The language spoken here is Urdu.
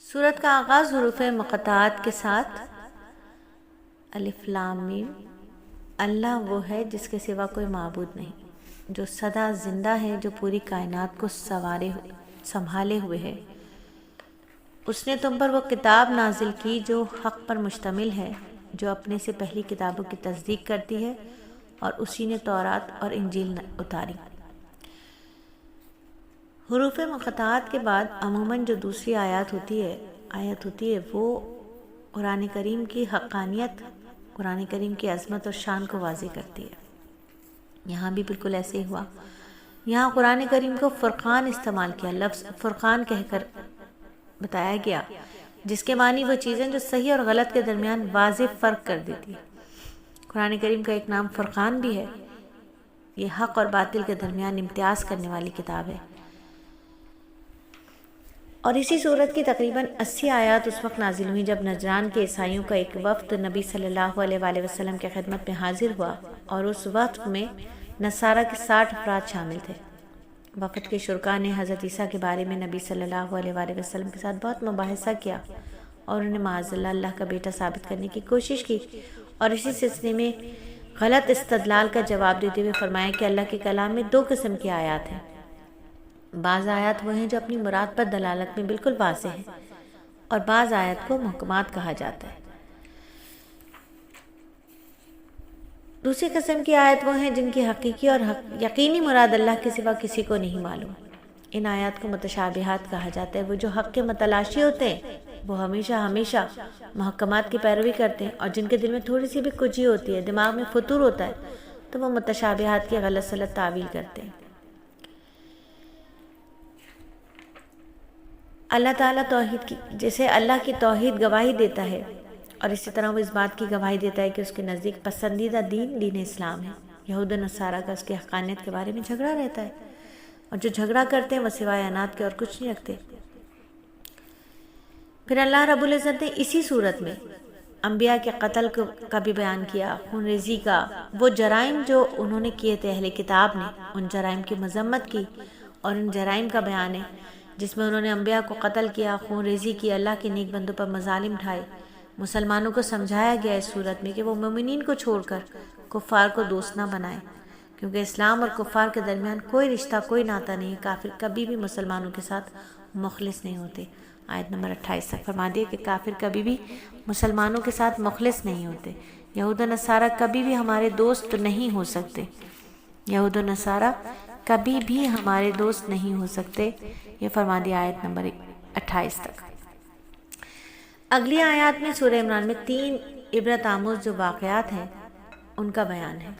سورت کا آغاز حروف مقطعات کے ساتھ الف لام میم۔ اللہ وہ ہے جس کے سوا کوئی معبود نہیں، جو سدا زندہ ہے، جو پوری کائنات کو سنبھالے ہوئے ہے۔ اس نے تم پر وہ کتاب نازل کی جو حق پر مشتمل ہے، جو اپنے سے پہلی کتابوں کی تصدیق کرتی ہے، اور اسی نے تورات اور انجیل اتاری۔ حروف مقطعات کے بعد عموماً جو دوسری آیت ہوتی ہے وہ قرآن کریم کی حقانیت، قرآن کریم کی عظمت اور شان کو واضح کرتی ہے۔ یہاں بھی بالکل ایسے ہی ہوا۔ یہاں قرآن کریم کو فرقان استعمال کیا، لفظ فرقان کہہ کر بتایا گیا، جس کے معنی وہ چیزیں جو صحیح اور غلط کے درمیان واضح فرق کر دیتی ہے۔ قرآن کریم کا ایک نام فرقان بھی ہے۔ یہ حق اور باطل کے درمیان امتیاز کرنے والی کتاب ہے۔ اور اسی صورت کی تقریباً 80 آیات اس وقت نازل ہوئیں جب نجران کے عیسائیوں کا ایک وفد نبی صلی اللہ علیہ وآلہ وسلم کی خدمت میں حاضر ہوا، اور اس وفد میں نصارہ کے 60 افراد شامل تھے۔ وفد کے شرکاء نے حضرت عیسیٰ کے بارے میں نبی صلی اللہ علیہ وآلہ وسلم کے ساتھ بہت مباحثہ کیا، اور انہیں معاذ اللہ کا بیٹا ثابت کرنے کی کوشش کی، اور اسی سلسلے میں غلط استدلال کا جواب دیتے ہوئے فرمایا کہ اللہ کے کلام میں 2 قسم کی آیات ہیں۔ بعض آیات وہ ہیں جو اپنی مراد پر دلالت میں بالکل واضح ہیں، اور بعض آیات کو محکمات کہا جاتا ہے۔ دوسری قسم کی آیت وہ ہیں جن کی حقیقی اور یقینی مراد اللہ کے سوا کسی کو نہیں معلوم۔ ان آیات کو متشابہات کہا جاتا ہے۔ وہ جو حق کے متلاشی ہوتے ہیں وہ ہمیشہ محکمات کی پیروی کرتے ہیں، اور جن کے دل میں تھوڑی سی بھی کجی ہوتی ہے، دماغ میں فطور ہوتا ہے، تو وہ متشابہات کی غلط سلط تعویل کرتے ہیں۔ اللہ تعالیٰ توحید کی، جیسے اللہ کی توحید گواہی دیتا ہے، اور اسی طرح وہ اس بات کی گواہی دیتا ہے کہ اس کے نزدیک پسندیدہ دین اسلام ہے۔ یہود و نصارہ کا اس کی حقانیت کے بارے میں جھگڑا رہتا ہے، اور جو جھگڑا کرتے ہیں وہ سوائے انات کے اور کچھ نہیں رکھتے۔ پھر اللہ رب العزت نے اسی صورت میں انبیاء کے قتل کا بھی بیان کیا، خون ریزی کا، وہ جرائم جو انہوں نے کیے تھے اہل کتاب نے، ان جرائم کی مذمت کی، اور ان جرائم کا بیان ہے جس میں انہوں نے انبیاء کو قتل کیا، خون ریزی کی، اللہ کے نیک بندوں پر مظالم ڈھائے۔ مسلمانوں کو سمجھایا گیا اس صورت میں کہ وہ مومنین کو چھوڑ کر کفار کو دوست نہ بنائیں، کیونکہ اسلام اور کفار کے درمیان کوئی رشتہ، کوئی ناطہ نہیں ہے۔ کافر کبھی بھی مسلمانوں کے ساتھ مخلص نہیں ہوتے۔ آیت نمبر 28 تک فرما دیا کہ کافر کبھی بھی مسلمانوں کے ساتھ مخلص نہیں ہوتے۔ یہود و نصارہ کبھی بھی ہمارے دوست نہیں ہو سکتے۔ یہود و نصارہ کبھی بھی ہمارے دوست نہیں ہو سکتے، یہ فرما دیا آیت نمبر 28 تک۔ اگلی آیات میں سورہ عمران میں 3 عبرت آموز جو واقعات ہیں ان کا بیان ہے۔